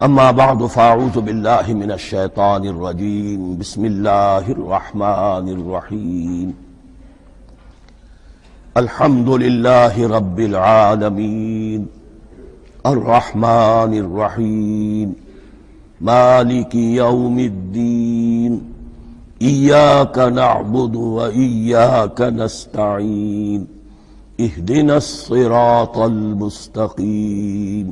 اما بعد فاعوذ باللہ من الشیطان الرجیم بسم اللہ الرحمن الرحیم الحمد للہ رب العالمین الرحمن الرحیم مالک یوم الدین ایاک نعبد وایاک نستعین اہدنا الصراط المستقیم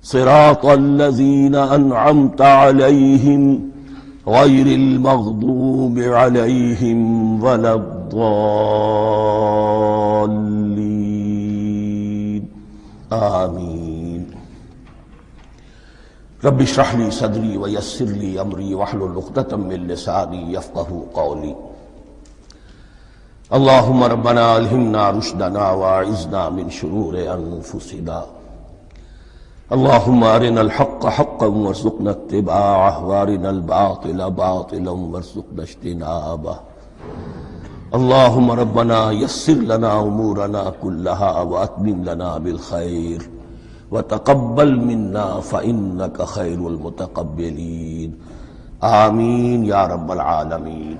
صراط الذين أنعمت عليهم غير المغضوب عليهم ولا الضالين آمين رب اشرح لي صدري ويسر لي أمري واحلل عقدة من لساني يفقهوا قولي اللهم ربنا ألهمنا رشدنا واعذنا من شرور أنفسنا اللهم أرنا الحق حقا وارزقنا اتباعه وارنا الباطل باطلا وارزقنا اجتنابه اللهم ربنا يسر لنا أمورنا كلها وأتمم لنا بالخير وتقبل منا فإنك خير المتقبلين آمین یا رب العالمین۔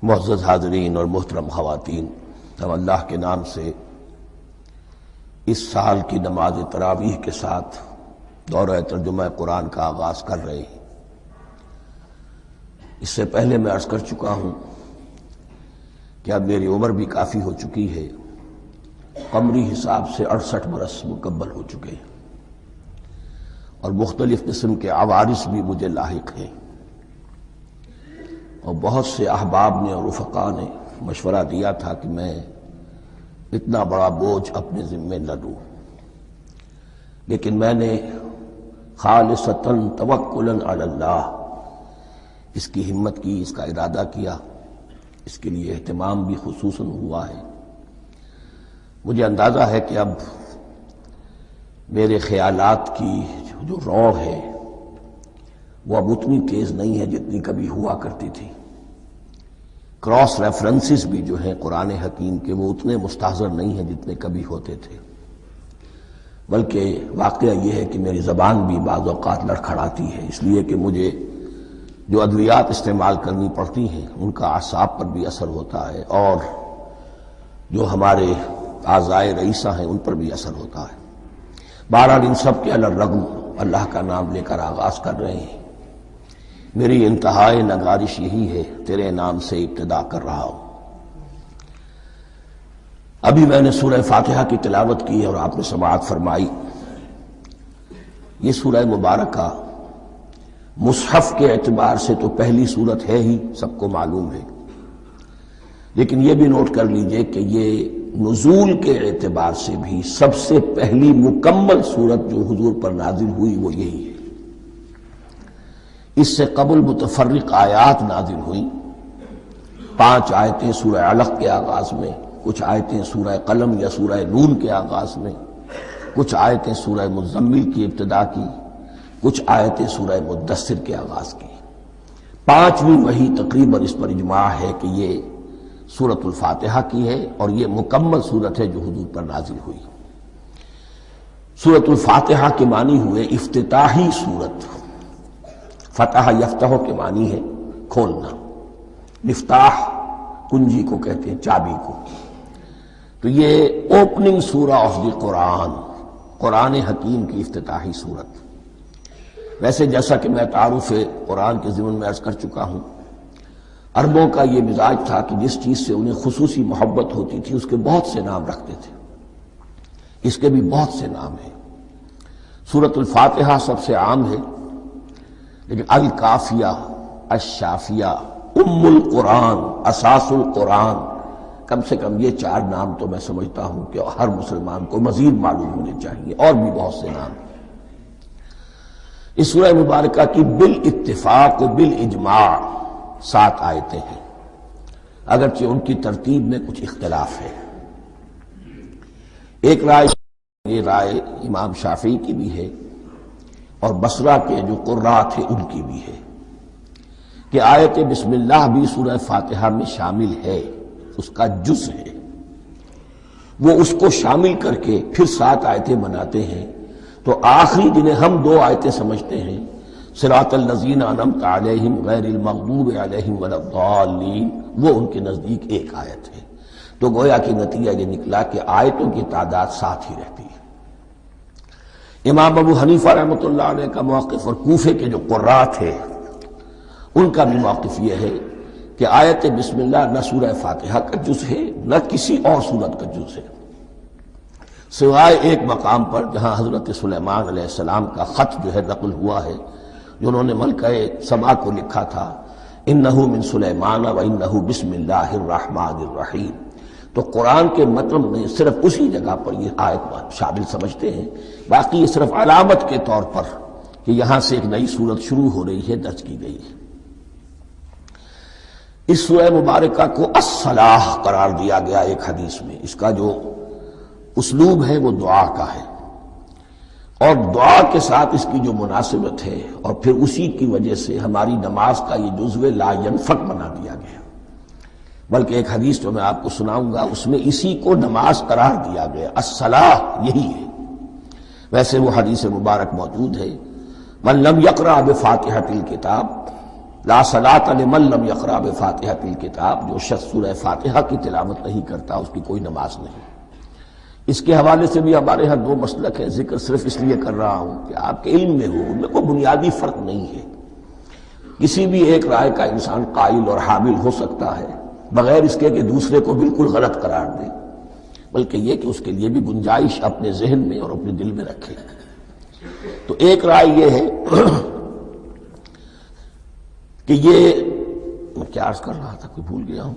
معزز حاضرین اور محترم خواتین، ہم اللہ کے نام سے اس سال کی نماز تراویح کے ساتھ دورہ ترجمہ قرآن کا آغاز کر رہے ہیں۔ اس سے پہلے میں عرض کر چکا ہوں کہ اب میری عمر بھی کافی ہو چکی ہے، قمری حساب سے 68 برس مکمل ہو چکے ہیں، اور مختلف قسم کے عوارض بھی مجھے لاحق ہیں، اور بہت سے احباب نے اور رفقاء نے مشورہ دیا تھا کہ میں اتنا بڑا بوجھ اپنے ذمے نہ لوں، لیکن میں نے خالصتاً توکلاً علی اللہ اس کی ہمت کی، اس کا ارادہ کیا، اس کے لیے اہتمام بھی خصوصاً ہوا ہے۔ مجھے اندازہ ہے کہ اب میرے خیالات کی جو رو ہے وہ اب اتنی تیز نہیں ہے جتنی کبھی ہوا کرتی تھی۔ کراس ریفرنسز بھی جو ہیں قرآن حکیم کے وہ اتنے مستحضر نہیں ہیں جتنے کبھی ہوتے تھے، بلکہ واقعہ یہ ہے کہ میری زبان بھی بعض اوقات لڑکھڑاتی ہے، اس لیے کہ مجھے جو ادویات استعمال کرنی پڑتی ہیں ان کا اعصاب پر بھی اثر ہوتا ہے، اور جو ہمارے اعضائے رئیسہ ہیں ان پر بھی اثر ہوتا ہے۔ بہرحال ان سب کے علی الرغم اللہ کا نام لے کر آغاز کر رہے ہیں۔ میری انتہائی نگارش یہی ہے، تیرے نام سے ابتدا کر رہا ہوں۔ ابھی میں نے سورہ فاتحہ کی تلاوت کی اور آپ نے سماعت فرمائی۔ یہ سورہ مبارکہ مصحف کے اعتبار سے تو پہلی سورت ہے ہی، سب کو معلوم ہے، لیکن یہ بھی نوٹ کر لیجئے کہ یہ نزول کے اعتبار سے بھی سب سے پہلی مکمل سورت جو حضور پر نازل ہوئی وہ یہی ہے۔ اس سے قبل متفرق آیات نازل ہوئیں، 5 آیتیں سورہ علق کے آغاز میں، کچھ آیتیں سورہ قلم یا سورہ نون کے آغاز میں، کچھ آیتیں سورہ مزمل کی ابتدا کی، کچھ آیتیں سورہ مدثر کے آغاز کی۔ 5ویں وحی تقریباً اس پر اجماع ہے کہ یہ سورۃ الفاتحہ کی ہے، اور یہ مکمل سورت ہے جو حضور پر نازل ہوئی۔ سورۃ الفاتحہ کے معنی ہوئے افتتاحی سورت، فتح یفتح کے معنی ہے کھولنا، مفتاح کنجی کو کہتے ہیں، چابی کو۔ تو یہ اوپننگ سورہ آف دی قرآن، قرآن حکیم کی افتتاحی صورت۔ ویسے جیسا کہ میں تعارف قرآن کے ضمن میں عرض کر چکا ہوں، عربوں کا یہ مزاج تھا کہ جس چیز سے انہیں خصوصی محبت ہوتی تھی اس کے بہت سے نام رکھتے تھے، اس کے بھی بہت سے نام ہیں۔ سورۃ الفاتحہ سب سے عام ہے، لیکن الکافیہ، الشافیہ، ام القرآن، اساس القرآن، کم سے کم یہ 4 نام تو میں سمجھتا ہوں کہ ہر مسلمان کو مزید معلوم ہونے چاہیے، اور بھی بہت سے نام ہیں۔ اس سورہ مبارکہ کی بالاتفاق و بالاجماع 7 آیتیں ہیں، اگرچہ ان کی ترتیب میں کچھ اختلاف ہے۔ ایک رائے، یہ رائے امام شافعی کی بھی ہے اور بصرہ کے جو قراء تھے ان کی بھی ہے، کہ آیت بسم اللہ بھی سورہ فاتحہ میں شامل ہے، اس کا جز ہے، وہ اس کو شامل کر کے پھر 7 آیتیں بناتے ہیں تو آخری جنہیں ہم دو آیتیں سمجھتے ہیں صراط الذین انعمت علیہم غیر المغضوب علیہم ولا الضالین، وہ ان کے نزدیک ایک آیت ہے۔ تو گویا کہ نتیجہ یہ نکلا کہ آیتوں کی تعداد 7 ہی رہتی ہے۔ امام ابو حنیفہ رحمۃ اللہ علیہ کا موقف اور کوفے کے جو قراء تھے ان کا بھی موقف یہ ہے کہ آیت بسم اللہ نہ سورہ فاتحہ کا جز ہے نہ کسی اور سورت کا جز ہے، سوائے ایک مقام پر جہاں حضرت سلیمان علیہ السلام کا خط جو ہے نقل ہوا ہے، جنہوں نے ملکہ سبا کو لکھا تھا انہ من سلیمان و انہ بسم اللہ الرحمن الرحیم۔ تو قرآن کے متن میں صرف اسی جگہ پر یہ آیت شامل سمجھتے ہیں، باقی یہ صرف علامت کے طور پر کہ یہاں سے ایک نئی سورت شروع ہو رہی ہے درج کی گئی ہے۔ اس سورہ مبارکہ کو الصلاح قرار دیا گیا ایک حدیث میں، اس کا جو اسلوب ہے وہ دعا کا ہے، اور دعا کے ساتھ اس کی جو مناسبت ہے اور پھر اسی کی وجہ سے ہماری نماز کا یہ جزو لا ینفک بنا دیا گیا، بلکہ ایک حدیث جو میں آپ کو سناؤں گا اس میں اسی کو نماز قرار دیا گیا، الصلاح یہی ہے۔ ویسے وہ حدیث مبارک موجود ہے من لم یقرأ بفاتحۃ الکتاب لا صلاۃ لمن لم یقرأ بفاتحۃ الکتاب، جو شخص سورہ فاتحہ کی تلاوت نہیں کرتا اس کی کوئی نماز نہیں۔ اس کے حوالے سے بھی ہمارے ہاں دو مسلک ہیں، ذکر صرف اس لیے کر رہا ہوں کہ آپ کے علم میں ہو، ان میں کوئی بنیادی فرق نہیں ہے، کسی بھی ایک رائے کا انسان قائل اور حامل ہو سکتا ہے بغیر اس کے کہ دوسرے کو بالکل غلط قرار دے، بلکہ یہ کہ اس کے لیے بھی گنجائش اپنے ذہن میں اور اپنے دل میں رکھے۔ تو ایک رائے یہ ہے کہ یہ میں کیا عرض کر رہا تھا کوئی بھول گیا ہوں۔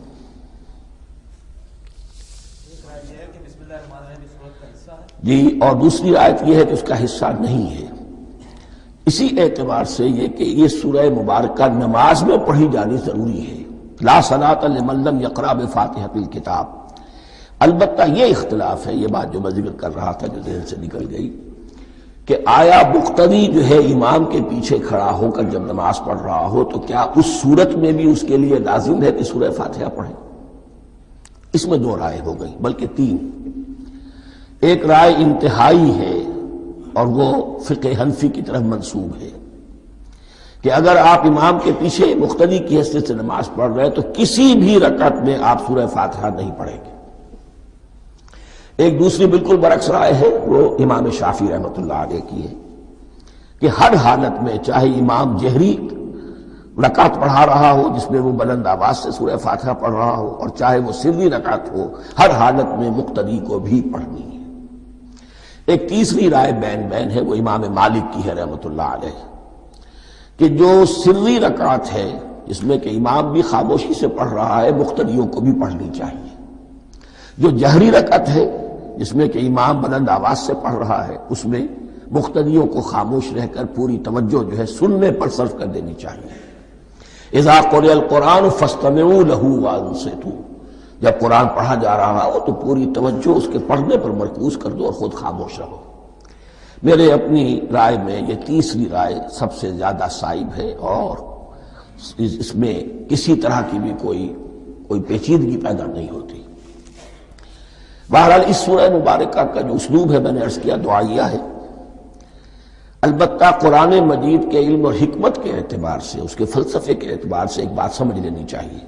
جی، اور دوسری آیت یہ ہے کہ اس کا حصہ نہیں ہے، اسی اعتبار سے یہ کہ یہ سورہ مبارکہ نماز میں پڑھی جانی ضروری ہے، لا صلاۃ لمن لم یقرأ بفاتحۃ الکتاب۔ البتہ یہ اختلاف ہے، یہ بات جو میں ذکر کر رہا تھا جو ذہن سے نکل گئی، کہ آیا مقتدی جو ہے امام کے پیچھے کھڑا ہو کر جب نماز پڑھ رہا ہو تو کیا اس صورت میں بھی اس کے لیے لازم ہے کہ سورہ فاتحہ پڑھے؟ اس میں دو رائے ہو گئی، بلکہ تین۔ ایک رائے انتہائی ہے اور وہ فقہ حنفی کی طرف منسوب ہے کہ اگر آپ امام کے پیچھے مقتدی کی حیثیت سے نماز پڑھ رہے تو کسی بھی رکعت میں آپ سورہ فاتحہ نہیں پڑھیں گے۔ ایک دوسری بالکل برعکس رائے ہے، وہ امام شافعی رحمۃ اللہ علیہ کی ہے کہ ہر حالت میں چاہے امام جہری رکعت پڑھا رہا ہو جس میں وہ بلند آواز سے سورہ فاتحہ پڑھ رہا ہو اور چاہے وہ سری رکعت ہو، ہر حالت میں مقتدی کو بھی پڑھنی ہے۔ ایک تیسری رائے بین ہے، وہ امام مالک کی ہے رحمۃ اللہ علیہ، کہ جو سری رکعت ہے جس میں کہ امام بھی خاموشی سے پڑھ رہا ہے مقتدیوں کو بھی پڑھنی چاہیے، جو جہری رکعت ہے جس میں کہ امام بلند آواز سے پڑھ رہا ہے اس میں مقتدیوں کو خاموش رہ کر پوری توجہ جو ہے سننے پر صرف کر دینی چاہیے۔ اذا قرئ القرآن فاستمعوا له وانصتوا، جب قرآن پڑھا جا رہا ہو تو پوری توجہ اس کے پڑھنے پر مرکوز کر دو اور خود خاموش رہو۔ میرے اپنی رائے میں یہ تیسری رائے سب سے زیادہ صائب ہے اور اس میں کسی طرح کی بھی کوئی پیچیدگی پیدا نہیں ہوتی۔ بہرحال اس سورہ مبارکہ کا جو اسلوب ہے میں نے عرض کیا دعائیہ ہے، البتہ قرآن مجید کے علم اور حکمت کے اعتبار سے، اس کے فلسفے کے اعتبار سے ایک بات سمجھ لینی چاہیے۔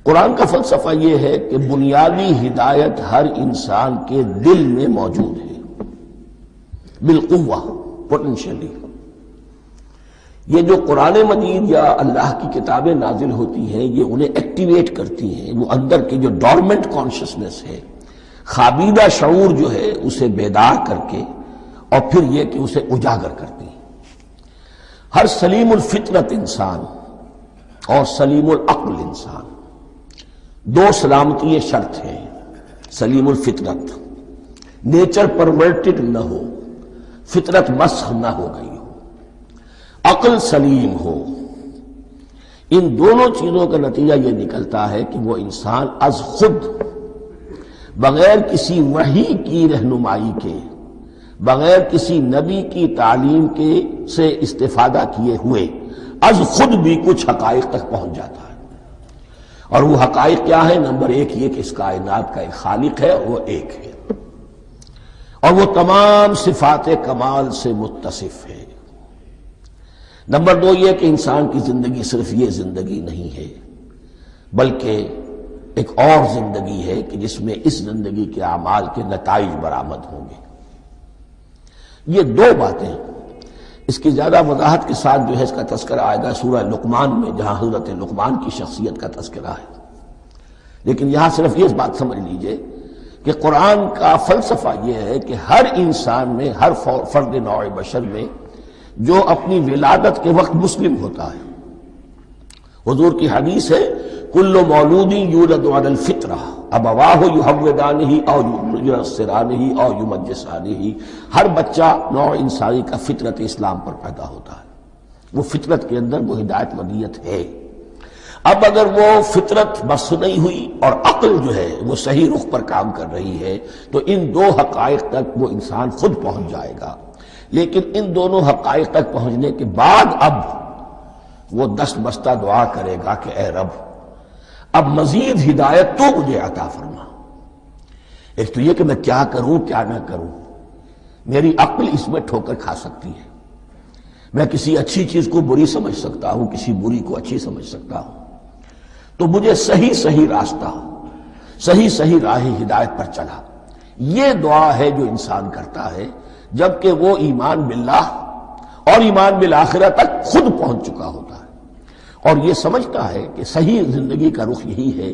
قرآن کا فلسفہ یہ ہے کہ بنیادی ہدایت ہر انسان کے دل میں موجود ہے بالقوہ، پوٹینشلی۔ یہ جو قرآن مجید یا اللہ کی کتابیں نازل ہوتی ہیں یہ انہیں ایکٹیویٹ کرتی ہیں، وہ اندر کی جو ڈورمنٹ کانشسنس ہے، خوابیدہ شعور جو ہے اسے بیدار کر کے اور پھر یہ کہ اسے اجاگر کرتی ہیں۔ ہر سلیم الفطرت انسان اور سلیم العقل انسان، دو سلامتی شرط ہیں۔ سلیم الفطرت، نیچر پرورٹڈ نہ ہو، فطرت مسخ نہ ہو گئی ہو، عقل سلیم ہو، ان دونوں چیزوں کا نتیجہ یہ نکلتا ہے کہ وہ انسان از خود بغیر کسی وحی کی رہنمائی کے، بغیر کسی نبی کی تعلیم کے سے استفادہ کیے ہوئے از خود بھی کچھ حقائق تک پہنچ جاتا ہے۔ اور وہ حقائق کیا ہے؟ نمبر ایک یہ کہ اس کائنات کا ایک خالق ہے اور وہ ایک ہے، اور وہ تمام صفات کمال سے متصف ہے۔ نمبر 2 یہ کہ انسان کی زندگی صرف یہ زندگی نہیں ہے، بلکہ ایک اور زندگی ہے کہ جس میں اس زندگی کے اعمال کے نتائج برآمد ہوں گے۔ یہ 2 باتیں، اس کی زیادہ وضاحت کے ساتھ جو ہے اس کا تذکرہ آئے گا سورہ لقمان میں، جہاں حضرت لقمان کی شخصیت کا تذکرہ ہے۔ لیکن یہاں صرف یہ بات سمجھ لیجئے کہ قرآن کا فلسفہ یہ ہے کہ ہر انسان میں، ہر فرد نوع بشر میں جو اپنی ولادت کے وقت مسلم ہوتا ہے، حضور کی حدیث ہے کل مولود یولد علی الفطرہ ابواہ یحودانہ او ینصرانہ او یمجسانہ، ہر بچہ نوع انسانی کا فطرت اسلام پر پیدا ہوتا ہے، وہ فطرت کے اندر وہ ہدایت ودیت ہے۔ اب اگر وہ فطرت بس نہیں ہوئی اور عقل جو ہے وہ صحیح رخ پر کام کر رہی ہے تو ان 2 حقائق تک وہ انسان خود پہنچ جائے گا۔ لیکن ان دونوں حقائق تک پہنچنے کے بعد اب وہ دست بستہ دعا کرے گا کہ اے رب اب مزید ہدایت تو مجھے عطا فرما۔ ایک تو یہ کہ میں کیا کروں کیا نہ کروں، میری عقل اس میں ٹھوکر کھا سکتی ہے، میں کسی اچھی چیز کو بری سمجھ سکتا ہوں، کسی بری کو اچھی سمجھ سکتا ہوں، تو مجھے صحیح راستہ، صحیح راہ ہدایت پر چلا۔ یہ دعا ہے جو انسان کرتا ہے جبکہ وہ ایمان باللہ اور ایمان بالآخرہ تک خود پہنچ چکا ہوتا ہے، اور یہ سمجھتا ہے کہ صحیح زندگی کا رخ یہی ہے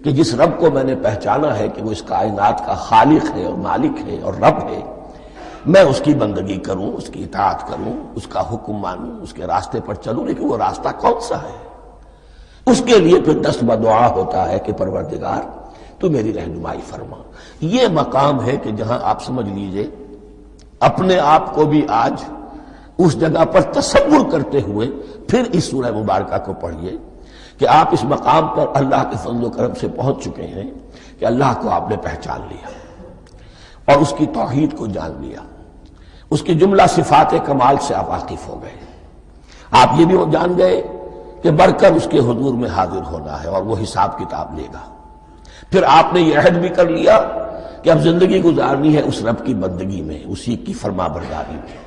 کہ جس رب کو میں نے پہچانا ہے کہ وہ اس کائنات کا خالق ہے اور مالک ہے اور رب ہے، میں اس کی بندگی کروں، اس کی اطاعت کروں، اس کا حکم مانوں، اس کے راستے پر چلوں۔ لیکن وہ راستہ کون سا ہے؟ اس کے لیے پھر دست بدعا ہوتا ہے کہ پروردگار تو میری رہنمائی فرما۔ یہ مقام ہے کہ جہاں آپ سمجھ لیجئے اپنے آپ کو بھی آج اس جگہ پر تصور کرتے ہوئے پھر اس سورہ مبارکہ کو پڑھیے کہ آپ اس مقام پر اللہ کے فضل و کرم سے پہنچ چکے ہیں کہ اللہ کو آپ نے پہچان لیا اور اس کی توحید کو جان لیا، اس کی جملہ صفات کمال سے آپ واقف ہو گئے۔ آپ یہ بھی جان گئے کہ بڑھ کر اس کے حضور میں حاضر ہونا ہے اور وہ حساب کتاب لے گا۔ پھر آپ نے یہ عہد بھی کر لیا کہ اب زندگی گزارنی ہے اس رب کی بندگی میں، اسی کی فرما برداری میں۔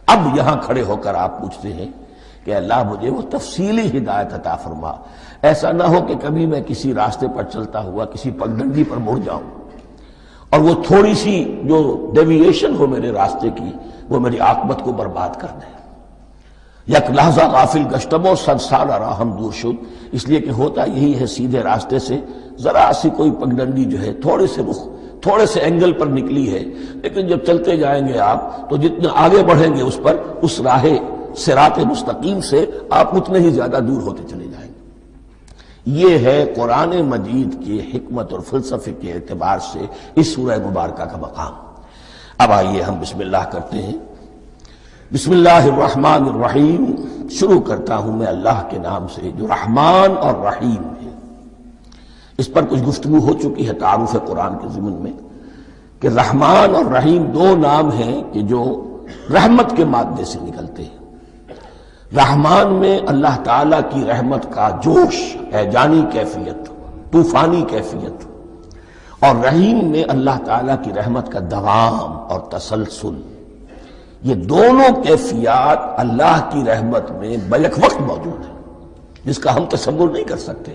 اب یہاں کھڑے ہو کر آپ پوچھتے ہیں کہ اللہ مجھے وہ تفصیلی ہدایت عطا فرما، ایسا نہ ہو کہ کبھی میں کسی راستے پر چلتا ہوا کسی پگڈنڈی پر مڑ جاؤں اور وہ تھوڑی سی جو ڈیویشن ہو میرے راستے کی وہ میری عاقبت کو برباد کر دے۔ یک لحظہ غافل گشتم و 100 سال راہم دور شد، اس لیے کہ ہوتا یہی ہے سیدھے راستے سے ذرا سی کوئی پگڈنڈی جو ہے تھوڑے سے اینگل پر نکلی ہے، لیکن جب چلتے جائیں گے آپ تو جتنے آگے بڑھیں گے اس پر، اس راہ صراط مستقیم سے آپ اتنے ہی زیادہ دور ہوتے چلے جائیں گے۔ یہ ہے قرآن مجید کی حکمت اور فلسفے کے اعتبار سے اس سورہ مبارکہ کا مقام۔ اب آئیے ہم بسم اللہ کرتے ہیں۔ بسم اللہ الرحمن الرحیم، شروع کرتا ہوں میں اللہ کے نام سے جو رحمان اور رحیم ہے۔ اس پر کچھ گفتگو ہو چکی ہے تعارف قرآن کے ضمن میں کہ رحمان اور رحیم 2 نام ہیں کہ جو رحمت کے مادے سے نکلتے ہیں۔ رحمان میں اللہ تعالیٰ کی رحمت کا جوش، ہیجانی کیفیت، طوفانی کیفیت، اور رحیم میں اللہ تعالیٰ کی رحمت کا دوام اور تسلسل۔ یہ دونوں کیفیات اللہ کی رحمت میں بیک وقت موجود ہیں، جس کا ہم تصور نہیں کر سکتے۔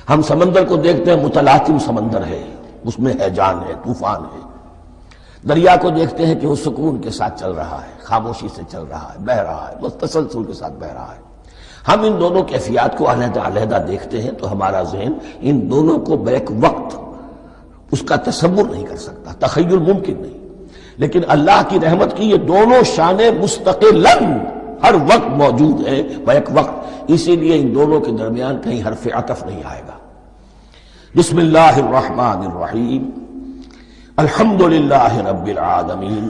ہم سمندر کو دیکھتے ہیں، متلاطم سمندر ہے، اس میں ہیجان ہے، طوفان ہے۔ دریا کو دیکھتے ہیں کہ وہ سکون کے ساتھ چل رہا ہے، خاموشی سے چل رہا ہے، بہہ رہا ہے، بس تسلسل کے ساتھ بہہ رہا ہے۔ ہم ان دونوں کیفیات کو علیحدہ علیحدہ دیکھتے ہیں تو ہمارا ذہن ان دونوں کو بیک وقت اس کا تصور نہیں کر سکتا، تخیل ممکن نہیں۔ لیکن اللہ کی رحمت کی یہ دونوں شانیں مستقلاً ہر وقت موجود ہیں بیک وقت، اسی لیے ان دونوں کے درمیان کہیں حرف عطف نہیں آئے گا۔ بسم اللہ الرحمن الرحیم، الحمد للہ رب العالمین۔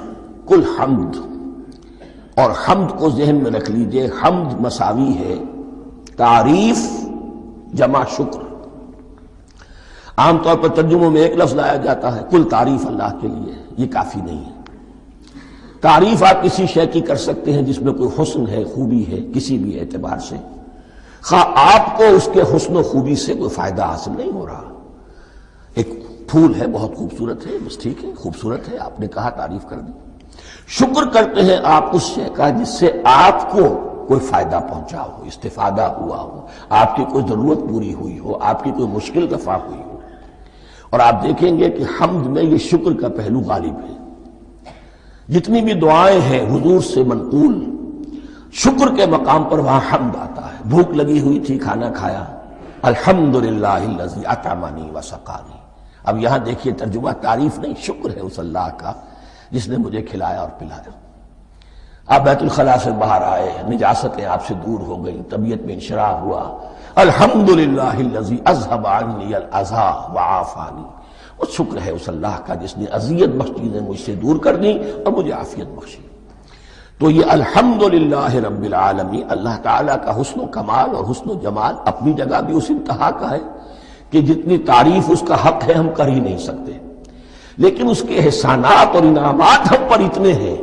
کل حمد، اور حمد کو ذہن میں رکھ لیجئے، حمد مساوی ہے تعریف جمع شکر۔ عام طور پر ترجموں میں ایک لفظ لایا جاتا ہے، کل تعریف اللہ کے لیے، یہ کافی نہیں ہے۔ تعریف آپ کسی شے کی کر سکتے ہیں جس میں کوئی حسن ہے، خوبی ہے، کسی بھی اعتبار سے، خواہ آپ کو اس کے حسن و خوبی سے کوئی فائدہ حاصل نہیں ہو رہا۔ ایک پھول ہے بہت خوبصورت ہے، بس ٹھیک ہے، خوبصورت ہے، آپ نے کہا، تعریف کر دی۔ شکر کرتے ہیں آپ اس شے کا جس سے آپ کو کوئی فائدہ پہنچا ہو، استفادہ ہوا ہو، آپ کی کوئی ضرورت پوری ہوئی ہو، آپ کی کوئی مشکل دفع ہوئی ہو۔ اور آپ دیکھیں گے کہ حمد میں یہ شکر کا پہلو غالب ہے۔ جتنی بھی دعائیں ہیں حضور سے منقول، شکر کے مقام پر وہاں حمد آتا ہے۔ بھوک لگی ہوئی تھی، کھانا کھایا، الحمدللہ الذی اطعمنی وسقانی۔ اب یہاں دیکھیے ترجمہ تعریف نہیں، شکر ہے اس اللہ کا جس نے مجھے کھلایا اور پلایا۔ آپ بیت الخلاء سے باہر آئے، نجاستیں آپ سے دور ہو گئیں، طبیعت میں انشراح ہوا، الحمدللہ الذی اذھب عنی الاذی وعافانی۔ وہ شکر ہے اس اللہ کا جس نے اذیت بخش چیزیں مجھ سے دور کر دیں اور مجھے عافیت بخشی۔ تو یہ الحمدللہ رب العالمین، اللہ تعالیٰ کا حسن و کمال اور حسن و جمال اپنی جگہ بھی اس انتہا کا ہے کہ جتنی تعریف اس کا حق ہے ہم کر ہی نہیں سکتے، لیکن اس کے احسانات اور انعامات ہم پر اتنے ہیں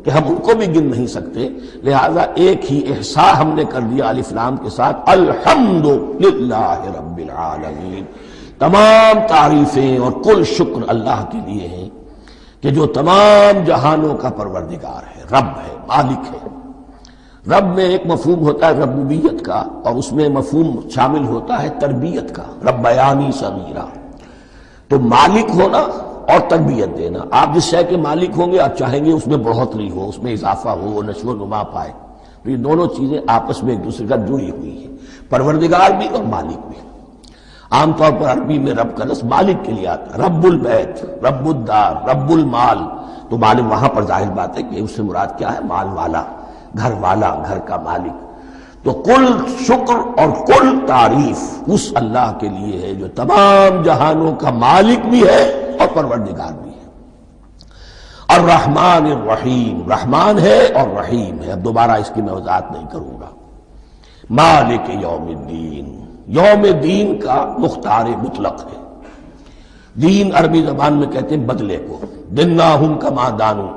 کہ ہم ان کو بھی گن نہیں سکتے۔ لہذا ایک ہی احساء ہم نے کر دیا الف لام کے ساتھ، الحمدللہ رب العالمین۔ تمام تعریفیں اور کل شکر اللہ کے لیے ہیں کہ جو تمام جہانوں کا پروردگار ہے، رب ہے، مالک ہے۔ رب میں ایک مفہوم ہوتا ہے ربوبیت کا، اور اس میں مفہوم شامل ہوتا ہے تربیت کا، ربیانی صغیرہ۔ تو مالک ہونا اور تربیت دینا، آپ جس شے کے مالک ہوں گے آپ چاہیں گے اس میں بڑھوتری ہو، اس میں اضافہ ہو، وہ نشو و نما پائے۔ تو یہ دونوں چیزیں آپس میں ایک دوسرے کا جڑی ہوئی ہیں، پروردگار بھی اور مالک بھی۔ عام طور پر عربی میں رب کا لفظ مالک کے لیے آتا ہے، رب البیت، رب الدار، رب المال۔ تو مالک وہاں پر ظاہر بات ہے کہ اس سے مراد کیا ہے، مال والا، گھر والا، گھر کا مالک۔ تو کل شکر اور کل تعریف اس اللہ کے لیے ہے جو تمام جہانوں کا مالک بھی ہے اور پروردگار بھی ہے۔ الرحمن الرحیم، رحمان ہے اور رحیم ہے۔ اب دوبارہ اس کی میں وضاحت نہیں کروں گا۔ مالک یوم الدین، یوم دین کا مختار مطلق ہے۔ دین عربی زبان میں کہتے ہیں بدلے کو، دناہم کما دانو،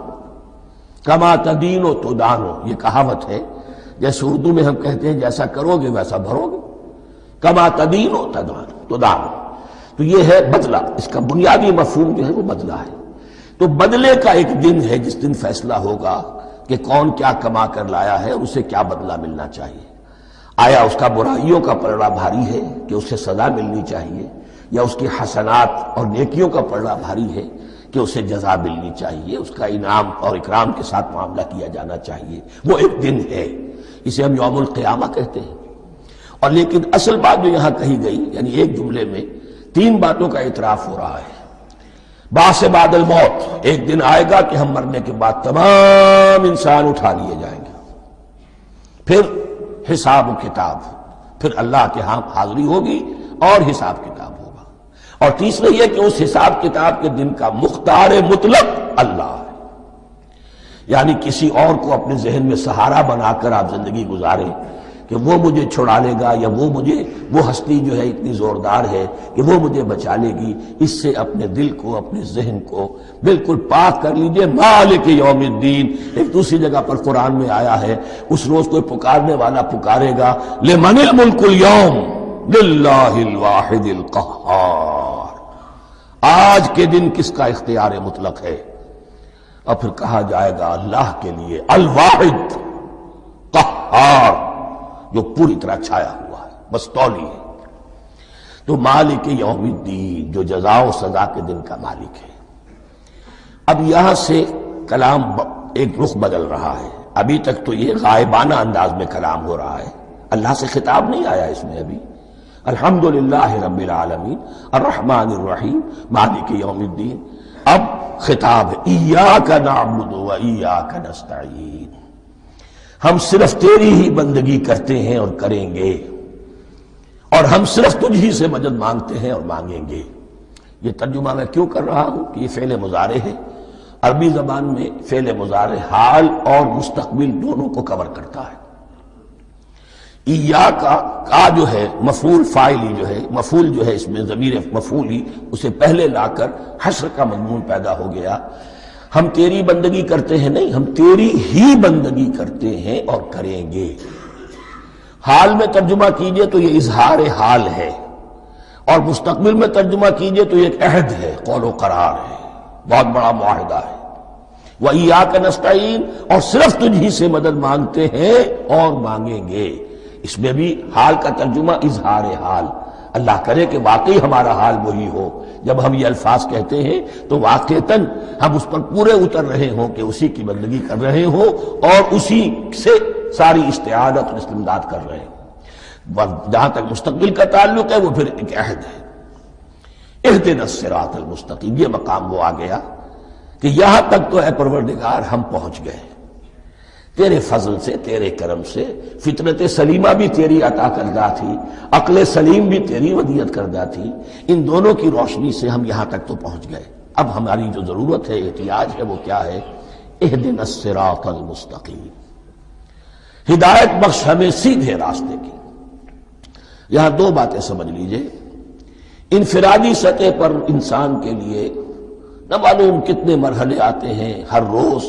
کما تدینو تو دانو، یہ کہاوت ہے۔ جیسے اردو میں ہم کہتے ہیں جیسا کرو گے ویسا بھرو گے، کما تدینو تو دانو، تو یہ ہے بدلہ۔ اس کا بنیادی مفہوم جو ہے وہ بدلہ ہے۔ تو بدلے کا ایک دن ہے جس دن فیصلہ ہوگا کہ کون کیا کما کر لایا ہے اور اسے کیا بدلہ ملنا چاہیے۔ آیا اس کا برائیوں کا پلڑا بھاری ہے کہ اسے سزا ملنی چاہیے، یا اس کی حسنات اور نیکیوں کا پلڑا بھاری ہے کہ اسے جزا ملنی چاہیے، اس کا انعام اور اکرام کے ساتھ معاملہ کیا جانا چاہیے۔ وہ ایک دن ہے، اسے ہم یوم القیامہ کہتے ہیں۔ اور لیکن اصل بات جو یہاں کہی گئی، یعنی ایک جملے میں تین باتوں کا اعتراف ہو رہا ہے۔ بعث بعد الموت، ایک دن آئے گا کہ ہم مرنے کے بعد تمام انسان اٹھا لیے جائیں گے۔ پھر حساب و کتاب، پھر اللہ کے ہاں حاضری ہوگی اور حساب کتاب ہوگا۔ اور تیسرا یہ کہ اس حساب کتاب کے دن کا مختار مطلق اللہ ہے، یعنی کسی اور کو اپنے ذہن میں سہارا بنا کر آپ زندگی گزاریں کہ وہ مجھے چھڑا لے گا، یا وہ ہستی جو ہے اتنی زوردار ہے کہ وہ مجھے بچا لے گی، اس سے اپنے دل کو، اپنے ذہن کو بالکل پاک کر لیجئے۔ مالک یوم الدین، ایک دوسری جگہ پر قرآن میں آیا ہے، اس روز کوئی پکارنے والا پکارے گا، لمن الملک اليوم للہ الواحد القہار، آج کے دن کس کا اختیار مطلق ہے؟ اور پھر کہا جائے گا اللہ کے لیے، الواحد قہار، جو پوری طرح چھایا ہوا ہے، بس تولی ہے۔ تو مالک یوم الدین، جو جزا و سزا کے دن کا مالک ہے۔ اب یہاں سے کلام ایک رخ بدل رہا ہے۔ ابھی تک تو یہ غائبانہ انداز میں کلام ہو رہا ہے، اللہ سے خطاب نہیں آیا اس میں ابھی۔ الحمدللہ رب العالمین الرحمن الرحیم مالک یوم الدین۔ اب خطاب ہے، ایاک نعبد و ایاک نستعین، ہم صرف تیری ہی بندگی کرتے ہیں اور کریں گے، اور ہم صرف تجھ ہی سے مدد مانگتے ہیں اور مانگیں گے۔ یہ ترجمہ میں کیوں کر رہا ہوں کہ یہ فعل مضارع ہے۔ عربی زبان میں فعل مضارع حال اور مستقبل دونوں کو کور کرتا ہے۔ ایاک کا جو ہے مفعول فاعلی جو ہے، مفعول جو ہے اس میں ضمیر مفعولی، اسے پہلے لا کر حشر کا مضمون پیدا ہو گیا۔ ہم تیری بندگی کرتے ہیں نہیں، ہم تیری ہی بندگی کرتے ہیں اور کریں گے۔ حال میں ترجمہ کیجئے تو یہ اظہار حال ہے، اور مستقبل میں ترجمہ کیجئے تو یہ ایک عہد ہے، قول و قرار ہے، بہت بڑا معاہدہ ہے۔ وَإِيَّاكَ نَسْتَعِينُ، اور صرف تجھ ہی سے مدد مانگتے ہیں اور مانگیں گے۔ اس میں بھی حال کا ترجمہ اظہار حال، اللہ کرے کہ واقعی ہمارا حال وہی ہو، جب ہم یہ الفاظ کہتے ہیں تو واقعتاً ہم اس پر پورے اتر رہے ہوں کہ اسی کی بندگی کر رہے ہوں اور اسی سے ساری استعانت اور استمداد کر رہے ہیں۔ جہاں تک مستقبل کا تعلق ہے وہ پھر ایک عہد ہے، اہدنا الصراط المستقیم، یہ مقام وہ آ گیا کہ یہاں تک تو اے پروردگار ہم پہنچ گئے، تیرے فضل سے، تیرے کرم سے، فطرت سلیمہ بھی تیری عطا کردہ تھی، عقل سلیم بھی تیری ودیعت کردہ تھی، ان دونوں کی روشنی سے ہم یہاں تک تو پہنچ گئے۔ اب ہماری جو ضرورت ہے، احتیاج ہے، وہ کیا ہے؟ اہدنا الصراط المستقیم، ہدایت بخش ہمیں سیدھے راستے کی۔ یہاں دو باتیں سمجھ لیجئے، انفرادی سطح پر انسان کے لیے نہ معلوم کتنے مرحلے آتے ہیں ہر روز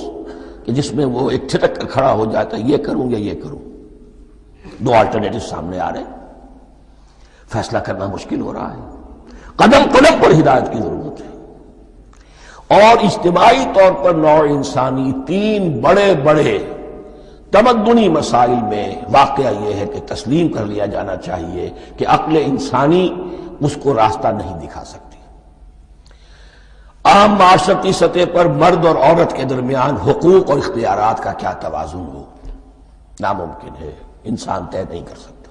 کہ جس میں وہ ایک ٹھٹک کر کھڑا ہو جاتا ہے، یہ کروں یا یہ کروں، دو آلٹرنیٹو سامنے آ رہے ہیں، فیصلہ کرنا مشکل ہو رہا ہے، قدم قدم پر ہدایت کی ضرورت ہے۔ اور اجتماعی طور پر نوع انسانی تین بڑے بڑے تمدنی مسائل میں واقعہ یہ ہے کہ تسلیم کر لیا جانا چاہیے کہ عقل انسانی اس کو راستہ نہیں دکھا سکتی۔ عام معاشرتی سطح پر مرد اور عورت کے درمیان حقوق اور اختیارات کا کیا توازن ہو، ناممکن ہے، انسان طے نہیں کر سکتا۔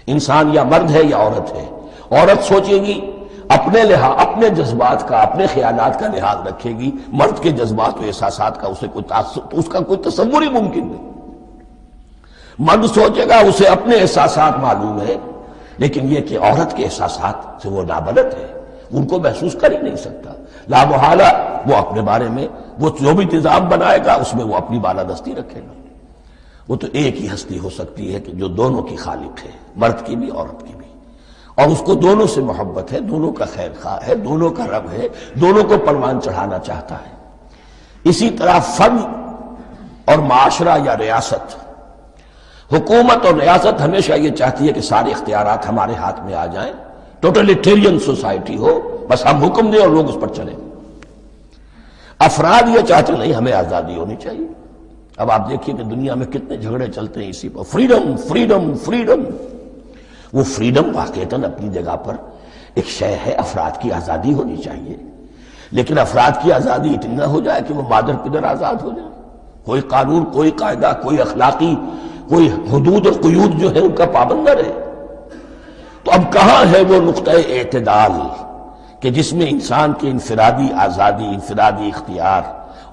انسان یا مرد ہے یا عورت ہے، عورت سوچے گی اپنے لحاظ، اپنے جذبات کا، اپنے خیالات کا لحاظ رکھے گی، مرد کے جذبات و احساسات کا اس کا کوئی تصور ہی ممکن نہیں۔ مرد سوچے گا اسے اپنے احساسات معلوم ہے، لیکن یہ کہ عورت کے احساسات سے وہ نابلد ہے، ان کو محسوس کر ہی نہیں سکتا، لا محالہ وہ اپنے بارے میں وہ جو بھی نظام بنائے گا اس میں وہ اپنی بالادستی رکھے گا۔ وہ تو ایک ہی ہستی ہو سکتی ہے کہ جو دونوں کی خالق ہے، مرد کی بھی عورت کی بھی، اور اس کو دونوں سے محبت ہے، دونوں کا خیر خواہ ہے، دونوں کا رب ہے، دونوں کو پروان چڑھانا چاہتا ہے۔ اسی طرح فرد اور معاشرہ یا ریاست، حکومت اور ریاست ہمیشہ یہ چاہتی ہے کہ سارے اختیارات ہمارے ہاتھ میں آ جائیں، ٹوٹلیٹیرین سوسائٹی ہو، بس ہم حکم دیں اور لوگ اس پر چلیں۔ افراد یہ چاہتے نہیں، ہمیں آزادی ہونی چاہیے۔ اب آپ دیکھیے کہ دنیا میں کتنے جھگڑے چلتے ہیں اسی پر، فریڈم فریڈم فریڈم۔ وہ فریڈم واقعتاً اپنی جگہ پر ایک شے ہے، افراد کی آزادی ہونی چاہیے، لیکن افراد کی آزادی اتنی نہ ہو جائے کہ وہ مادر پدر آزاد ہو جائے، کوئی قانون، کوئی قاعدہ، کوئی اخلاقی، کوئی حدود اور قیود جو ہے ان کا پابند نہ رہے۔ تو اب کہاں ہے وہ نقطہ اعتدال کہ جس میں انسان کی انفرادی آزادی، انفرادی اختیار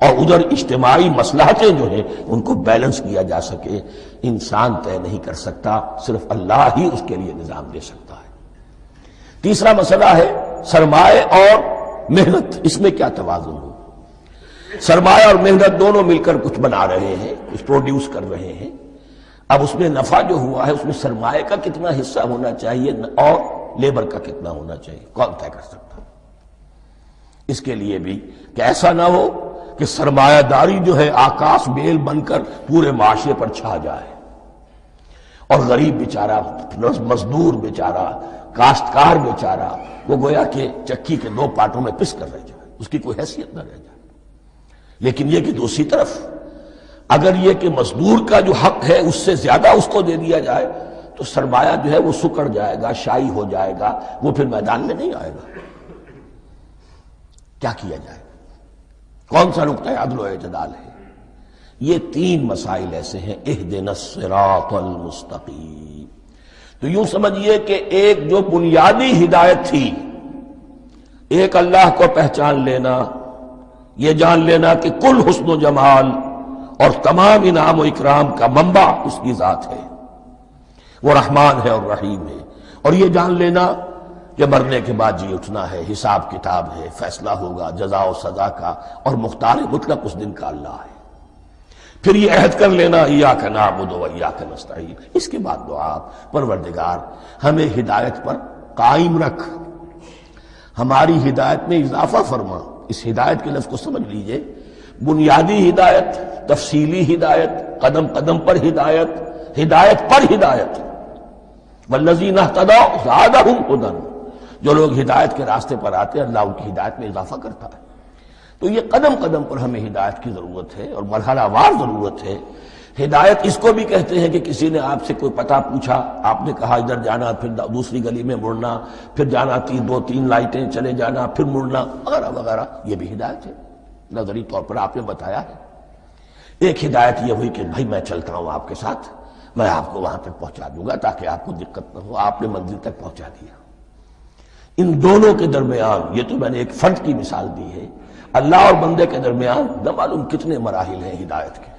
اور ادھر اجتماعی مصلحتیں جو ہیں ان کو بیلنس کیا جا سکے؟ انسان طے نہیں کر سکتا، صرف اللہ ہی اس کے لیے نظام دے سکتا ہے۔ تیسرا مسئلہ ہے سرمایہ اور محنت، اس میں کیا توازن ہو؟ سرمایہ اور محنت دونوں مل کر کچھ بنا رہے ہیں، کچھ پروڈیوس کر رہے ہیں۔ اب اس میں نفع جو ہوا ہے اس میں سرمایہ کا کتنا حصہ ہونا چاہیے اور لیبر کا کتنا ہونا چاہیے، کون طے کر سکتا؟ اس کے لیے بھی کہ ایسا نہ ہو کہ سرمایہ داری جو ہے آکاش بیل بن کر پورے معاشرے پر چھا جائے، اور غریب بیچارہ، مزدور بیچارہ، کاشتکار بیچارہ وہ گویا کہ چکی کے دو پارٹوں میں پس کر رہ جائے، اس کی کوئی حیثیت نہ رہ جائے۔ لیکن یہ کہ دوسری طرف اگر یہ کہ مزدور کا جو حق ہے اس سے زیادہ اس کو دے دیا جائے تو سرمایہ جو ہے وہ سکڑ جائے گا، شائی ہو جائے گا، وہ پھر میدان میں نہیں آئے گا۔ کیا کیا جائے؟ کون سا نقطہ عدل و اعتدال ہے؟ یہ تین مسائل ایسے ہیں، اہدنا الصراط المستقیم۔ تو یوں سمجھیے کہ ایک جو بنیادی ہدایت تھی، ایک اللہ کو پہچان لینا، یہ جان لینا کہ کل حسن و جمال اور تمام انعام و اکرام کا منبع اس کی ذات ہے، وہ رحمان ہے اور رحیم ہے، اور یہ جان لینا کہ مرنے کے بعد جی اٹھنا ہے، حساب کتاب ہے، فیصلہ ہوگا جزا و سزا کا، اور مختار مطلق اس دن کا اللہ ہے۔ پھر یہ عہد کر لینا ایاک نعبد و ایاک نستعین۔ اس کے بعد دعا، پروردگار ہمیں ہدایت پر قائم رکھ، ہماری ہدایت میں اضافہ فرما۔ اس ہدایت کے لفظ کو سمجھ لیجئے، بنیادی ہدایت، تفصیلی ہدایت، قدم قدم پر ہدایت، ہدایت پر ہدایت، والذین اہتدوا زادہم ھدی، جو لوگ ہدایت کے راستے پر آتے ہیں اللہ ان کی ہدایت میں اضافہ کرتا ہے۔ تو یہ قدم قدم پر ہمیں ہدایت کی ضرورت ہے اور مرحلہ وار ضرورت ہے۔ ہدایت اس کو بھی کہتے ہیں کہ کسی نے آپ سے کوئی پتہ پوچھا، آپ نے کہا ادھر جانا، پھر دوسری گلی میں مڑنا، پھر جانا 2-3 لائٹیں چلے جانا، پھر مڑنا وغیرہ وغیرہ، یہ بھی ہدایت ہے، نظری طور پر آپ نے بتایا ہے۔ ایک ہدایت یہ ہوئی کہ بھائی میں چلتا ہوں آپ کے ساتھ، میں آپ کو وہاں تک پہنچا دوں گا تاکہ آپ کو دقت نہ ہو، آپ نے منزل تک پہنچا دیا۔ ان دونوں کے درمیان، یہ تو میں نے ایک فرد کی مثال دی ہے، اللہ اور بندے کے درمیان نہ معلوم کتنے مراحل ہیں ہدایت کے۔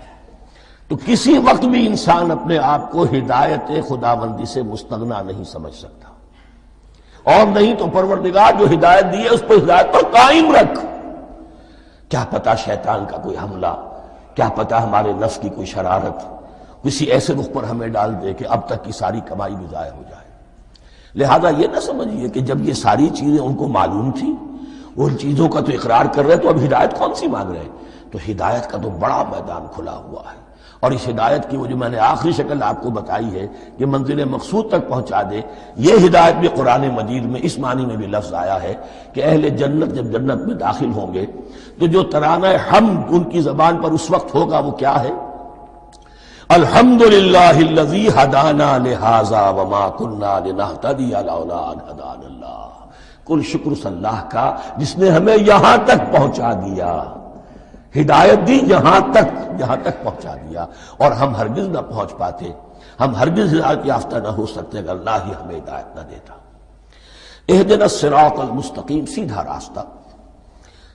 تو کسی وقت بھی انسان اپنے آپ کو ہدایت خداوندی سے مستغنا نہیں سمجھ سکتا، اور نہیں تو پروردگار جو ہدایت دی ہے اس پر ہدایت پر قائم رکھ۔ کیا پتہ شیطان کا کوئی حملہ، کیا پتہ ہمارے نفس کی کوئی شرارت کسی ایسے رخ پر ہمیں ڈال دے کہ اب تک کی ساری کمائی بھی ضائع ہو جائے۔ لہذا یہ نہ سمجھیے کہ جب یہ ساری چیزیں ان کو معلوم تھی، ان چیزوں کا تو اقرار کر رہے تو اب ہدایت کون سی مانگ رہے ہیں؟ تو ہدایت کا تو بڑا میدان کھلا ہوا ہے، اور اس ہدایت کی وہ جو میں نے آخری شکل آپ کو بتائی ہے کہ منزل مقصود تک پہنچا دے، یہ ہدایت بھی قرآن مجید میں اس معنی میں بھی لفظ آیا ہے کہ اہل جنت جب جنت میں داخل ہوں گے تو جو ترانہ حمد ان کی زبان پر اس وقت ہوگا وہ کیا ہے؟ الحمدللہ الذی ہدانا لہذا وما کنا لنہتدی لولا ان ہدانا اللہ۔ کل شکر اس اللہ کا جس نے ہمیں یہاں تک پہنچا دیا، ہدایت دی یہاں تک پہنچا دیا، اور ہم ہرگز نہ پہنچ پاتے، ہم ہرگز ہدایت یافتہ نہ ہو سکتے اگر اللہ ہی ہمیں ہدایت نہ دیتا۔ اہدنا الصراط المستقیم، سیدھا راستہ،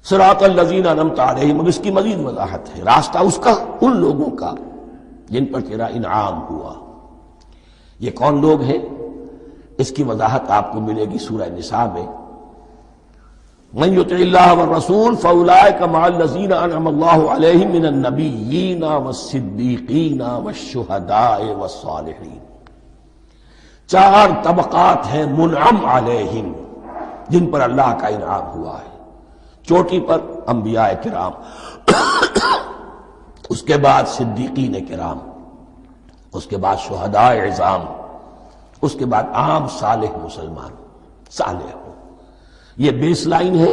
صراط الذین انعمت علیہم، اب اس کی مزید وضاحت ہے، راستہ اس کا ان لوگوں کا جن پر تیرا انعام ہوا۔ یہ کون لوگ ہیں؟ اس کی وضاحت آپ کو ملے گی سورہ نساء میں۔ من یطع اللہ والرسول فاولئک مع الذین انعم اللہ علیہم من النبیین والصدیقین والشہداء والصالحین۔ 4 طبقات ہیں منعم علیہم جن پر اللہ کا انعام ہوا ہے۔ چوٹی پر انبیاء کرام، اس کے بعد صدیقین کرام، اس کے بعد شہداء عظام، اس کے بعد عام صالح مسلمان، صالح ہو۔ یہ بیس لائن ہے،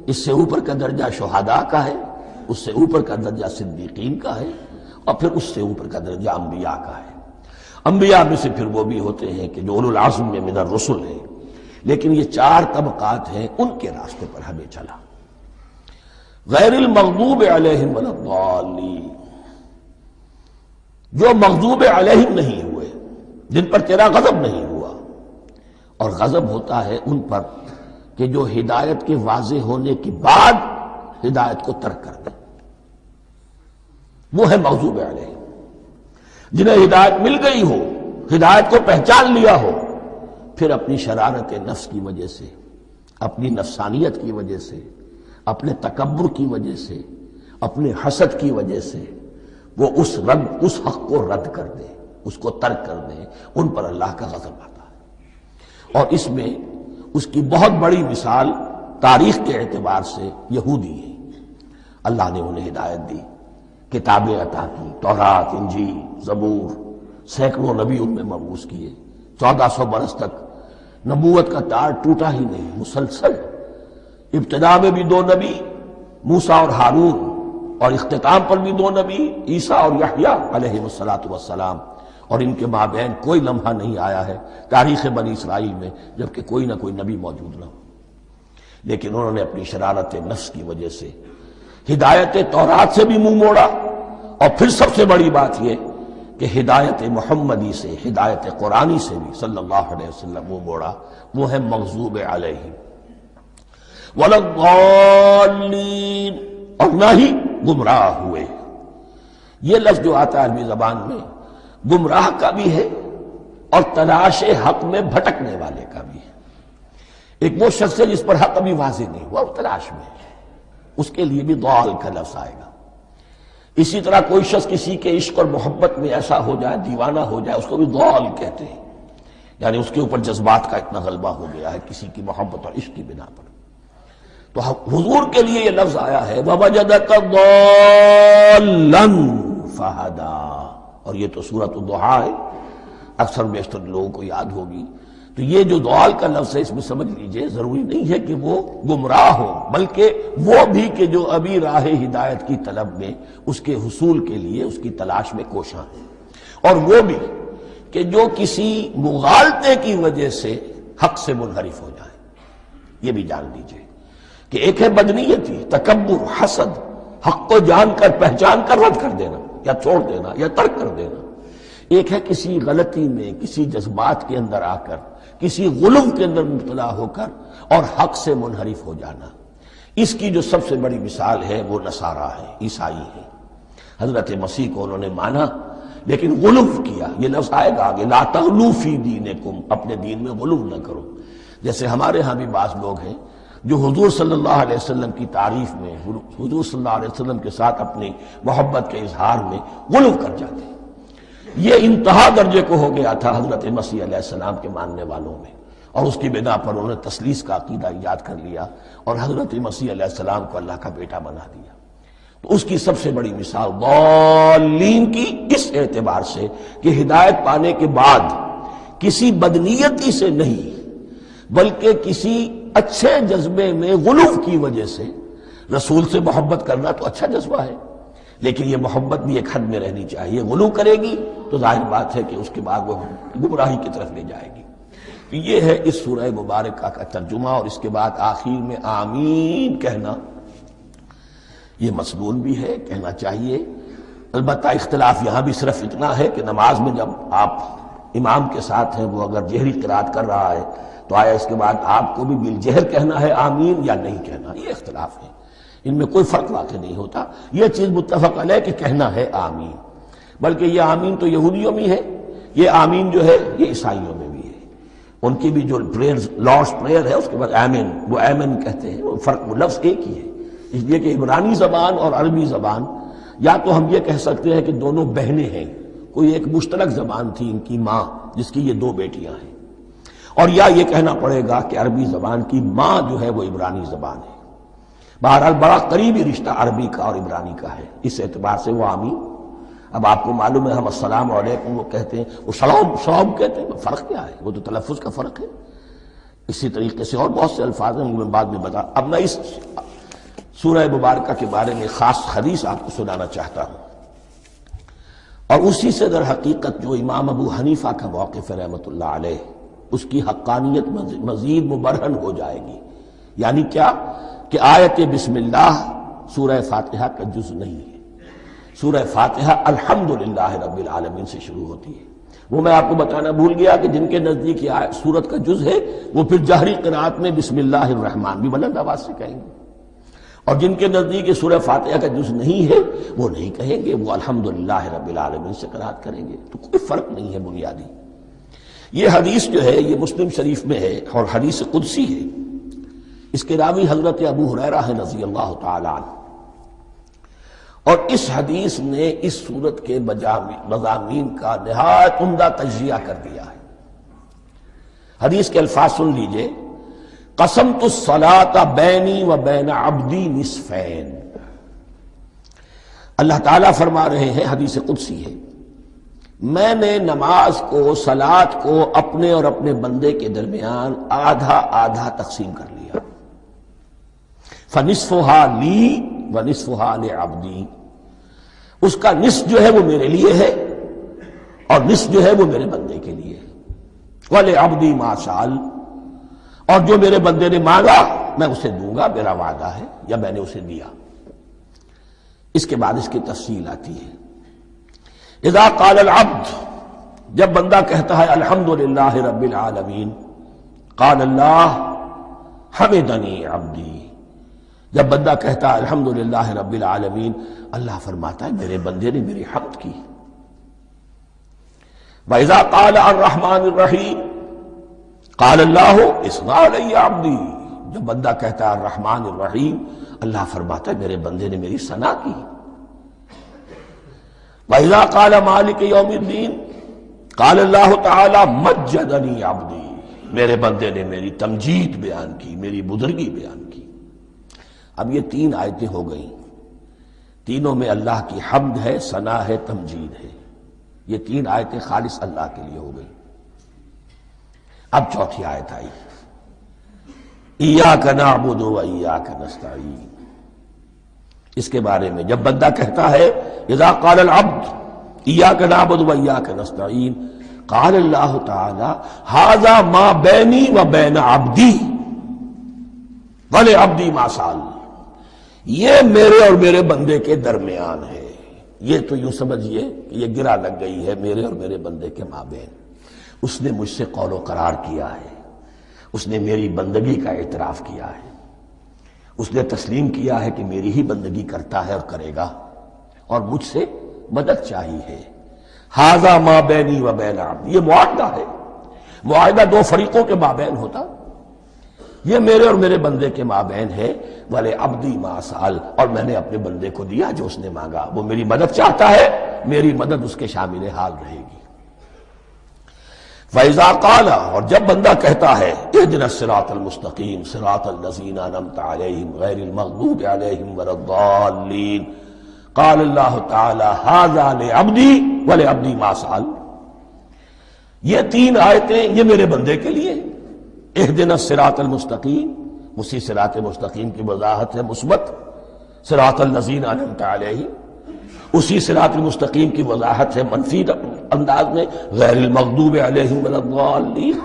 اس سے اوپر کا درجہ شہداء کا ہے، اس سے اوپر کا درجہ صدیقین کا ہے، اور پھر اس سے اوپر کا درجہ انبیاء کا ہے۔ انبیاء میں سے پھر وہ بھی ہوتے ہیں کہ جو اولو العزم میں من الرسل ہیں، لیکن یہ 4 طبقات ہیں، ان کے راستے پر ہمیں چلا۔ غیر المغضوب علیہم ولا الضالین، جو مغضوب علیہم نہیں ہوئے، جن پر تیرا غضب نہیں ہوا، اور غضب ہوتا ہے ان پر کہ جو ہدایت کے واضح ہونے کے بعد ہدایت کو ترک کر دے، وہ ہے مغضوب علیہم۔ جنہیں ہدایت مل گئی ہو، ہدایت کو پہچان لیا ہو، پھر اپنی شرارت نفس کی وجہ سے، اپنی نفسانیت کی وجہ سے، اپنے تکبر کی وجہ سے، اپنے حسد کی وجہ سے وہ اس حق کو رد کر دے، اس کو ترک کر دے، ان پر اللہ کا غضب آتا ہے۔ اور اس میں اس کی بہت بڑی مثال تاریخ کے اعتبار سے یہودی ہے۔ اللہ نے انہیں ہدایت دی، کتابیں عطا کی، تورات، انجیل، زبور، سینکڑوں نبی ان میں مبعوث کیے، 1400 برس تک نبوت کا تار ٹوٹا ہی نہیں، مسلسل۔ ابتدا میں بھی 2 نبی، موسیٰ اور ہارون، اور اختتام پر بھی 2 نبی، عیسیٰ اور یحییٰ علیہ السلام، اور ان کے مابین کوئی لمحہ نہیں آیا ہے تاریخ بنی اسرائیل میں جبکہ کوئی نہ کوئی نبی موجود نہ ہو۔ لیکن انہوں نے اپنی شرارت نفس کی وجہ سے ہدایت تورات سے بھی منہ موڑا، اور پھر سب سے بڑی بات یہ کہ ہدایت محمدی سے، ہدایت قرآنی سے بھی صلی اللہ علیہ وسلم منہ موڑا، وہ ہے مغضوب علیہم ولا الضالین، اور نہ ہی گمراہ ہوئے۔ یہ لفظ جو آتا ہے عربی زبان میں گمراہ کا بھی ہے اور تلاش حق میں بھٹکنے والے کا بھی ہے۔ ایک وہ شخص ہے جس پر حق ابھی واضح نہیں ہوا، وہ تلاش میں ہے، اس کے لیے بھی ضال کا لفظ آئے گا۔ اسی طرح کوئی شخص کسی کے عشق اور محبت میں ایسا ہو جائے، دیوانہ ہو جائے، اس کو بھی ضال کہتے ہیں، یعنی اس کے اوپر جذبات کا اتنا غلبہ ہو گیا ہے کسی کی محبت اور عشق کی بنا پر۔ تو حضور کے لیے یہ لفظ آیا ہے وَوَجَدَكَ ضَالًّا فَهَدَىٰ، اور یہ تو سورۃ الضحیٰ ہے، اکثر بیشتر لوگوں کو یاد ہوگی تو یہ جو دوال کا لفظ ہے اس میں سمجھ لیجئے ضروری نہیں ہے کہ وہ گمراہ ہو، بلکہ وہ بھی کہ جو ابھی راہ ہدایت کی طلب میں اس کے حصول کے لیے اس کی تلاش میں کوشاں ہیں، اور وہ بھی کہ جو کسی مغالطے کی وجہ سے حق سے منحرف ہو جائے۔ یہ بھی جان لیجئے کہ ایک ہے بدنیتی، تکبر، حسد، حق کو جان کر پہچان کر رد کر دینا یا چھوڑ دینا یا ترک کر دینا، ایک ہے کسی غلطی میں، کسی جذبات کے اندر آ کر، کسی غلو کے اندر مبتلا ہو کر اور حق سے منحرف ہو جانا۔ اس کی جو سب سے بڑی مثال ہے وہ نصارہ ہے، عیسائی ہے۔ حضرت مسیح کو انہوں نے مانا لیکن غلو کیا، یہ لفظ آئے گا آگے، لا تغلو فی دینکم، اپنے دین میں غلو نہ کرو۔ جیسے ہمارے ہاں بھی بعض لوگ ہیں جو حضور صلی اللہ علیہ وسلم کی تعریف میں، حضور صلی اللہ علیہ وسلم کے ساتھ اپنی محبت کے اظہار میں غلو کر جاتے ہیں۔ یہ انتہا درجے کو ہو گیا تھا حضرت مسیح علیہ السلام کے ماننے والوں میں، اور اس کی بنا پر انہوں نے تثلیث کا عقیدہ ایجاد کر لیا اور حضرت مسیح علیہ السلام کو اللہ کا بیٹا بنا دیا۔ تو اس کی سب سے بڑی مثال ضالین کی اس اعتبار سے کہ ہدایت پانے کے بعد کسی بدنیتی سے نہیں بلکہ کسی اچھے جذبے میں غلو کی وجہ سے، رسول سے محبت کرنا تو اچھا جذبہ ہے لیکن یہ محبت بھی ایک حد میں رہنی چاہیے۔ غلو کرے گی تو ظاہر بات ہے کہ اس کے بعد وہ گمراہی کی طرف لے جائے گی۔ تو یہ ہے اس سورہ مبارکہ کا ترجمہ، اور اس کے بعد آخر میں آمین کہنا یہ مسنون بھی ہے، کہنا چاہیے۔ البتہ اختلاف یہاں بھی صرف اتنا ہے کہ نماز میں جب آپ امام کے ساتھ ہیں، وہ اگر جہری قرات کر رہا ہے تو آیا اس کے بعد آپ کو بھی بالجہر کہنا ہے آمین یا نہیں کہنا، یہ اختلاف ہے، ان میں کوئی فرق واقع نہیں ہوتا۔ یہ چیز متفق علیہ کہ کہنا ہے آمین، بلکہ یہ آمین تو یہودیوں میں ہے، یہ آمین جو ہے یہ عیسائیوں میں بھی ہے۔ ان کی بھی جو پریئر، لارڈس پریئر ہے، اس کے بعد آمین، وہ آمین کہتے ہیں، وہ فرق، وہ لفظ ایک ہی ہے، اس لیے کہ عبرانی زبان اور عربی زبان یا تو ہم یہ کہہ سکتے ہیں کہ دونوں بہنیں ہیں، کوئی ایک مشترک زبان تھی ان کی ماں جس کی یہ دو بیٹیاں ہیں، اور یا یہ کہنا پڑے گا کہ عربی زبان کی ماں جو ہے وہ عبرانی زبان ہے۔ بہرحال بڑا قریبی رشتہ عربی کا اور عبرانی کا ہے، اس اعتبار سے وہ آمین۔ اب آپ کو معلوم ہے ہم السلام علیکم وہ کہتے ہیں، وہ سلام کہتے ہیں، فرق کیا ہے؟ وہ تو تلفظ کا فرق ہے۔ اسی طریقے سے اور بہت سے الفاظ ہیں، میں بعد میں بتا۔ اب میں اس سورہ مبارکہ کے بارے میں خاص حدیث آپ کو سنانا چاہتا ہوں، اور اسی سے در حقیقت جو امام ابو حنیفہ کا موقف ہے رحمۃ اللہ علیہ، اس کی حقانیت مزید مبرہن ہو جائے گی۔ یعنی کیا کہ آیت بسم اللہ سورہ فاتحہ کا جز نہیں ہے، سورہ فاتحہ الحمدللہ رب العالمین سے شروع ہوتی ہے۔ وہ میں آپ کو بتانا بھول گیا کہ جن کے نزدیک یہ سورت کا جز ہے وہ پھر جہری قرات میں بسم اللہ الرحمن بھی بلند آواز سے کہیں گے، اور جن کے نزدیک یہ سورہ فاتحہ کا جز نہیں ہے وہ نہیں کہیں گے، وہ الحمدللہ رب العالمین سے قرات کریں گے۔ تو کوئی فرق نہیں ہے بنیادی۔ یہ حدیث جو ہے یہ مسلم شریف میں ہے اور حدیث قدسی ہے، اس کے راوی حضرت ابو ہریرہ ہے رضی اللہ تعالی عنہ، اور اس حدیث نے اس سورت کے مضامین کا نہایت عمدہ تجزیہ کر دیا ہے۔ حدیث کے الفاظ سن لیجئے، قسمت الصلاۃ بینی و بین عبدی نصفین۔ اللہ تعالیٰ فرما رہے ہیں، حدیث قدسی ہے، میں نے نماز کو، صلاۃ کو اپنے اور اپنے بندے کے درمیان آدھا آدھا تقسیم کر لیا، فنصفها لی ونصفها لعبدی، اس کا نصف جو ہے وہ میرے لیے ہے اور نصف جو ہے وہ میرے بندے کے لیے ہے، ولعبدی ما سأل، اور جو میرے بندے نے مانگا میں اسے دوں گا، میرا وعدہ ہے یا میں نے اسے دیا۔ اس کے بعد اس کی تفصیل آتی ہے، اذا قال العبد، جب بندہ کہتا ہے الحمدللہ رب العالمین، قال اللہ حمدنی عبدی، جب بندہ کہتا ہے الحمدللہ رب العالمین، اللہ فرماتا ہے میرے بندے نے میری حمد کی۔ وَإِذَا قَالَ الرَّحْمَٰنِ الرَّحِيمِ قَالَ اللَّهُ اثْنَىٰ عَلَيَّ عَبْدِي، جب بندہ کہتا ہے الرحمن الرحیم، اللہ فرماتا ہے میرے بندے نے میری ثنا کی۔ وَإِذَا قَالَ مَالِكِ يَوْمِ الدِّينِ قَالَ اللَّهُ تَعَالَىٰ مَجَّدَنِي عَبْدِي، میرے بندے نے میری تمجید بیان کی، میری بزرگی بیان کی۔ اب یہ تین آیتیں ہو گئیں، تینوں میں اللہ کی حمد ہے، ثنا ہے، تمجید ہے، یہ تین آیتیں خالص اللہ کے لیے ہو گئیں۔ اب چوتھی آیت آئی، ایاک نعبد و ایاک نستعین۔ اس کے بارے میں جب بندہ کہتا ہے اذا قال العبد ایاک نعبد و ایاک نستعین، قال اللہ تعالی ھذا ما بینی و بین عبدی ولعبدی ما سأل، یہ میرے اور میرے بندے کے درمیان ہے۔ یہ تو یوں سمجھیے کہ یہ گرہ لگ گئی ہے میرے اور میرے بندے کے مابین۔ اس نے مجھ سے قول و قرار کیا ہے، اس نے میری بندگی کا اعتراف کیا ہے، اس نے تسلیم کیا ہے کہ میری ہی بندگی کرتا ہے اور کرے گا، اور مجھ سے مدد چاہیے ہے۔ ھذا ما بینی و بین عبدی، یہ معاہدہ ہے، معاہدہ دو فریقوں کے مابین ہوتا، یہ میرے اور میرے بندے کے مابین ہے۔ وَلِعَبْدِي مَا سَأَلَ، اور میں نے اپنے بندے کو دیا جو اس نے مانگا، وہ میری مدد چاہتا ہے، میری مدد اس کے شامل حال رہے گی۔ فَإِذَا قَالَ، اور جب بندہ کہتا ہے اهْدِنَا الصِّرَاطَ الْمُسْتَقِيمَ صِرَاطَ الَّذِينَ أَنْعَمْتَ عَلَيْهِمْ غَيْرِ الْمَغْضُوبِ عَلَيْهِمْ وَلَا الضَّالِّينَ، قال اللہ تعالی ھذا لعبدی ولعبدی ما سأل، یہ تین آیتیں یہ میرے بندے کے لیے، اهدنا الصراط المستقیم، اسی صراط مستقیم کی وضاحت ہے مثبت، صراط الذین انعمت علیہم، اسی صراط المستقیم کی وضاحت ہے منفی انداز میں، غیر المغضوب علیہم ولا الضالین۔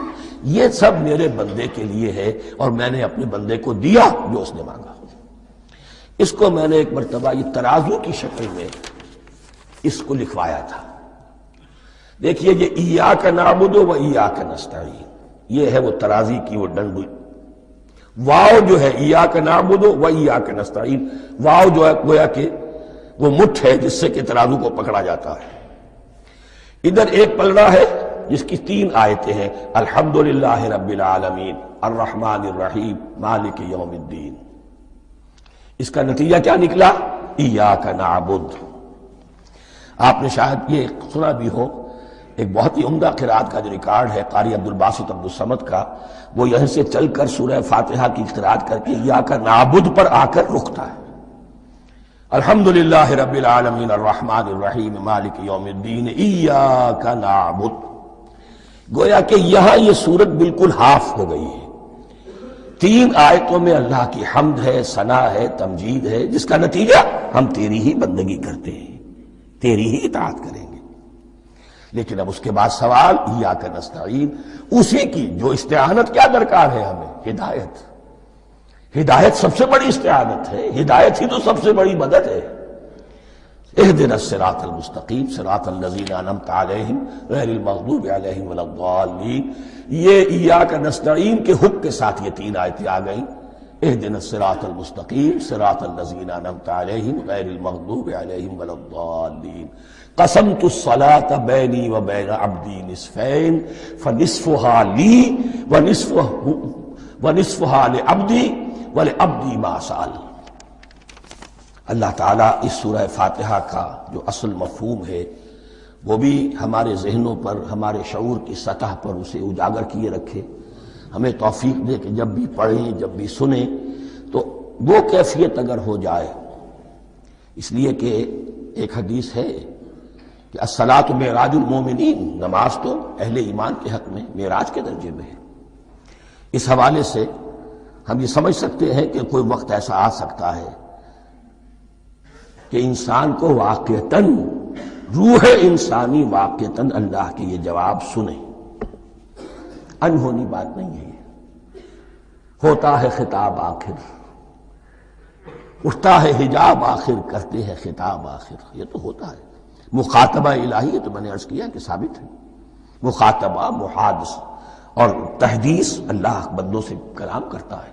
یہ سب میرے بندے کے لیے ہے اور میں نے اپنے بندے کو دیا جو اس نے مانگا۔ اس کو میں نے ایک مرتبہ یہ ترازو کی شکل میں اس کو لکھوایا تھا۔ دیکھیے یہ ایاک نعبد و ایاک نستعین، یہ ہے وہ ترازی کی وہ ڈنڈی، واو جو ہے ایاک نعبد و ایاک نستعین، واو جو ہے گویا کہ وہ مٹھ ہے جس سے کہ ترازو کو پکڑا جاتا ہے۔ ادھر ایک پلڑا ہے جس کی تین آیتیں ہیں، الحمدللہ رب العالمین الرحمن الرحیم مالک یوم الدین۔ اس کا نتیجہ کیا نکلا؟ ایاک نعبد۔ آپ نے شاید یہ سنا بھی ہو، ایک بہت ہی عمدہ قرات کا جو ریکارڈ ہے قاری عبدالباسط عبدالصمد کا، وہ یہاں سے چل کر سورہ فاتحہ کی قرات کر کے ایاک نعبد پر آ کر رکتا ہے، الحمدللہ رب العالمین الرحمن الرحیم مالک یوم الدین ایاک نعبد۔ گویا کہ یہاں یہ صورت بالکل ہاف ہو گئی ہے، تین آیتوں میں اللہ کی حمد ہے، ثنا ہے، تمجید ہے، جس کا نتیجہ ہم تیری ہی بندگی کرتے ہیں، تیری ہی اطاعت کریں گے۔ لیکن اب اس کے بعد سوال ایاک نستعین، اسی کی جو استعانت کیا درکار ہے ہمیں؟ ہدایت۔ ہدایت سب سے بڑی استعانت ہے، ہدایت ہی تو سب سے بڑی مدد ہے۔ اهدنا الصراط المستقیم صراط الذین انعمت علیہم غیر المغضوب علیہم ولا الضالین، یہ ایاک نستعین کے حکم کے ساتھ یہ تین آیتیں آ گئیں، اهدنا الصراط المستقیم صراط الذین انعمت علیہم غیر المغضوب علیہم ولا الضالین۔ قسمت الصلاۃ بینی و بین عبدی نصفین فنصفها لی ونصفها لعبدی ولعبدی ما سأل۔ اللہ تعالیٰ اس سورہ فاتحہ کا جو اصل مفہوم ہے وہ بھی ہمارے ذہنوں پر، ہمارے شعور کی سطح پر اسے اجاگر کیے رکھے، ہمیں توفیق دے کہ جب بھی پڑھیں، جب بھی سنیں تو وہ کیفیت اگر ہو جائے۔ اس لیے کہ ایک حدیث ہے کہ الصلاۃ معراج المومنین، نماز تو اہل ایمان کے حق میں معراج کے درجے میں ہے۔ اس حوالے سے ہم یہ سمجھ سکتے ہیں کہ کوئی وقت ایسا آ سکتا ہے کہ انسان کو واقعتاً، روح انسانی واقعتاً اللہ کے یہ جواب سنے، انہونی بات نہیں ہے یہ، ہوتا ہے خطاب آخر، اٹھتا ہے حجاب آخر، کرتے ہیں خطاب آخر، یہ تو ہوتا ہے۔ مخاطبہ الہی، یہ تو میں نے عرض کیا کہ ثابت ہے، مخاطبہ، محادث اور تحدیث، اللہ بندوں سے کلام کرتا ہے۔